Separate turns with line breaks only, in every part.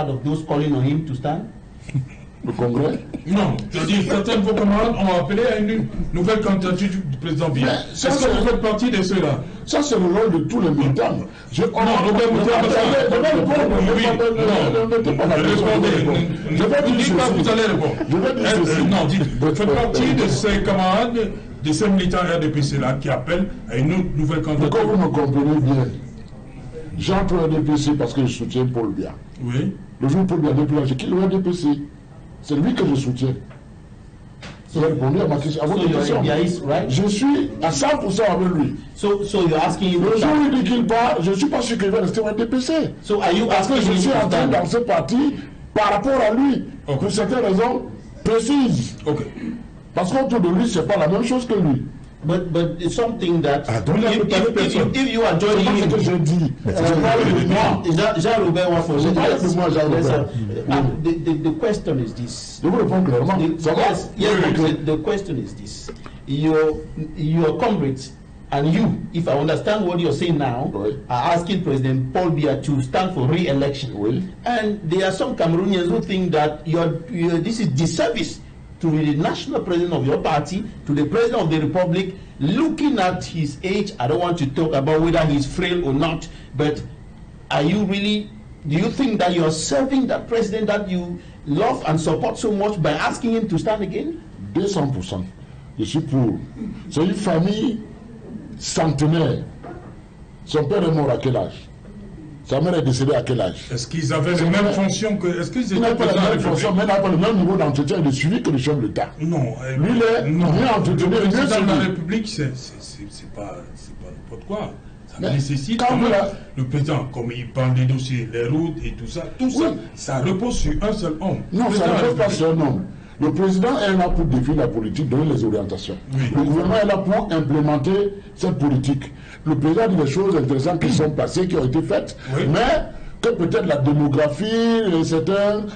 part of those calling on him to stand?
Le Congrès?
Non, je dis, certains de vos camarades ont appelé à une nouvelle candidature du président Biya. Est-ce que vous faites partie de ceux-là?
Ça, c'est le rôle de tous les militants.
Non, Robert Moutia, je vais vous dire pas, vous allez répondre. Non, dites, vous faites partie de ces camarades, de ces militants RDPC-là qui appellent à une autre nouvelle candidature.
Pourquoi vous me comprenez bien? J'entre au RDPC parce que je soutiens Paul Biya.
Oui.
Le jour où Paul Biya n'est plus là, j'ai quitté le RDPC. C'est lui que je soutiens. Vous avez répondu à ma question.
Right?
Je suis à 100% avec lui.
So you're asking him.
Le jour où il dit qu'il part, je ne suis pas sûr qu'il va rester au RDPC.
So are you
Parce que je suis entré dans ce parti par rapport à lui, pour certaines raisons précises.
Okay.
Parce qu'autour de lui, ce n'est pas la même chose que lui.
But it's something that if you are joining
him,
c'est
ce que je dis.
Jean-Robert wants to
say.
The question is this.
Je vous réponds clairement.
The question is this. Your comrades and you, if I understand what you're saying now, are asking President Paul Biya to stand for re-election. And there are some Cameroonians who think that this is disservice to the national president of your party, to the president of the republic, looking at his age. I don't want to talk about whether he's frail or not, but are you really, do you think that you're serving that president that you love and support so much by asking him to stand again?
200%. Je suis pour. C'est une famille centenaire. Son père est mort à quel âge? Sa mère est décédée à quel âge?
Est-ce qu'ils avaient les mêmes fonctions que... Est-ce qu'ils étaient
pas la même fonction, mais il n'a pas le même niveau d'entretien et de suivi que le chef de l'État.
Non.
Lui, il est mieux entretenu.
Le président de la République, c'est pas n'importe quoi. Ça nécessite quand même le président, comme il parle des dossiers, les routes et tout ça, ça repose sur un seul homme.
Non, ça ne repose pas sur un homme. Le président est là pour définir la politique, donner les orientations. Le gouvernement est là pour implémenter cette politique. Le président dit des choses intéressantes qui sont passées, qui ont été faites, mais que peut-être la démographie, certains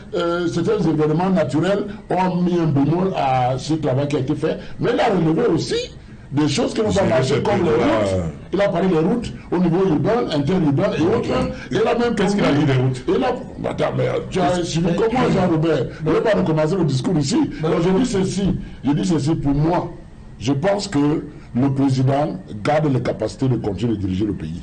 événements naturels ont mis un bémol à ce travail qui a été fait. Mais il a relevé aussi des choses qui n'ont pas marché comme les routes. Il a parlé des routes au niveau urbain, interurbain et autres. Il a même...
Qu'est-ce qu'il a dit des routes?
Attends, mais tu as suivi comment, Jean-Robert? Je ne vais pas recommencer le discours ici. Alors, je dis ceci pour moi. Je pense que le président garde les capacités de continuer de diriger le pays.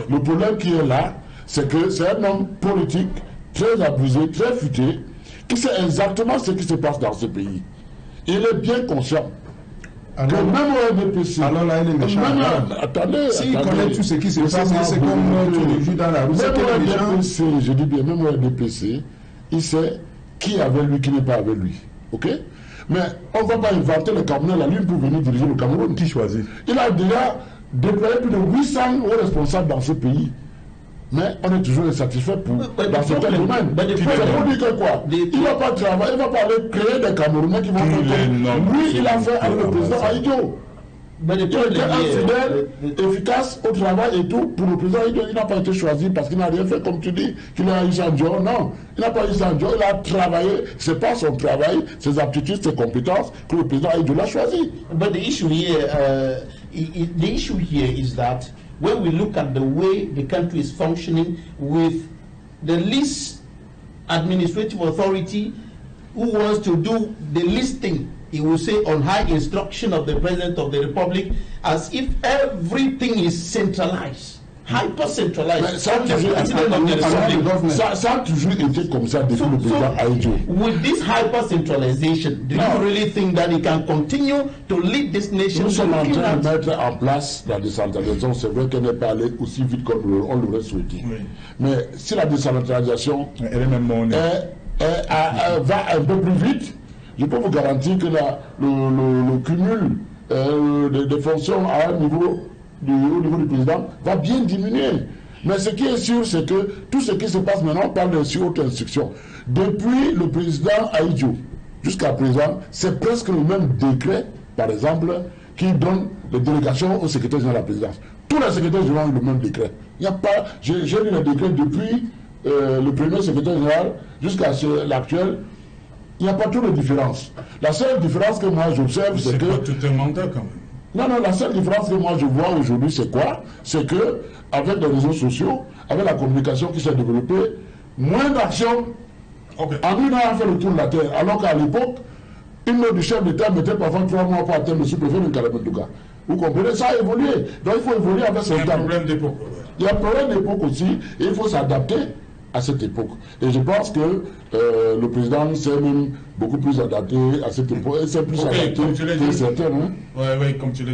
Le problème qui est là, c'est que c'est un homme politique très abusé, très futé, qui sait exactement ce qui se passe dans ce pays. Il est bien conscient. Alors, que même au RDPC,
alors là, il est méchant.
Attendez.
S'il connaît tout ce qui se passe, c'est comme tous les jours dans la rue.
Même au RDPC, je dis bien, même au RDPC, il sait qui est avec lui, qui n'est pas avec lui. Ok? Mais on ne va pas inventer le Cameroun la lune pour venir diriger le Cameroun.
Qui choisit?
Il a déjà déployé plus de 800 hauts responsables dans ce pays. Mais on est toujours insatisfait dans certains domaines. C'est pour dire que quoi? Il ne va pas travailler, il ne va pas aller créer des Camerounais qui vont faire comme lui, il a fait avec le président Aïdjo. Il était fidèle, efficace au travail et tout. Pour le président Aïdjo, il n'a pas été choisi parce qu'il n'a rien fait, comme tu dis, qu'il a eu Sanjo. Non, il n'a pas eu Sanjo, il a travaillé. Ce n'est pas son travail, ses aptitudes, ses compétences que le président Aïdjo l'a choisi.
But the issue here is that when we look at the way the country is functioning with the least administrative authority who wants to do the least thing, he will say on high instruction of the President of the Republic, as if everything is centralized. Hyper-centralized.
Ça a toujours été comme ça depuis le président Aïdjo.
With this hyper-centralization, do you really think that he can continue to lead this nation?
Nous sommes en train de mettre en place la décentralisation. C'est vrai qu'elle n'est pas allée aussi vite comme on l'aurait souhaité. Mais si la décentralisation va un peu plus vite, je peux vous garantir que le cumul des fonctions à un niveau au niveau du président va bien diminuer. Mais ce qui est sûr, c'est que tout ce qui se passe maintenant, on parle de haute instruction. Depuis le président Aïdjo jusqu'à présent, c'est presque le même décret, par exemple, qui donne les délégations au secrétaire général de la présidence. Tous les secrétaires généraux ont le même décret. Il n'y a pas, j'ai lu le décret depuis le premier secrétaire général jusqu'à l'actuel. Il n'y a pas trop de différence. La seule différence que moi j'observe, c'est que...
C'est tout un mandat quand même.
Non, la seule différence que moi je vois aujourd'hui, c'est quoi? C'est que avec les réseaux sociaux, avec la communication qui s'est développée, moins d'actions
Okay.
En une heure, a fait le tour de la terre. Alors qu'à l'époque, une note du chef d'État mettait parfois 3 mois pour atteindre le sous-préfet de Kalamatouka. Vous comprenez, ça a évolué. Donc il faut évoluer avec son temps.
Il y a un problème d'époque.
Il y a un problème d'époque aussi, et il faut s'adapter à cette époque. Et je pense que le président s'est même beaucoup plus adapté à cette époque, et c'est plus adapté que certains.
Oui, comme tu l'as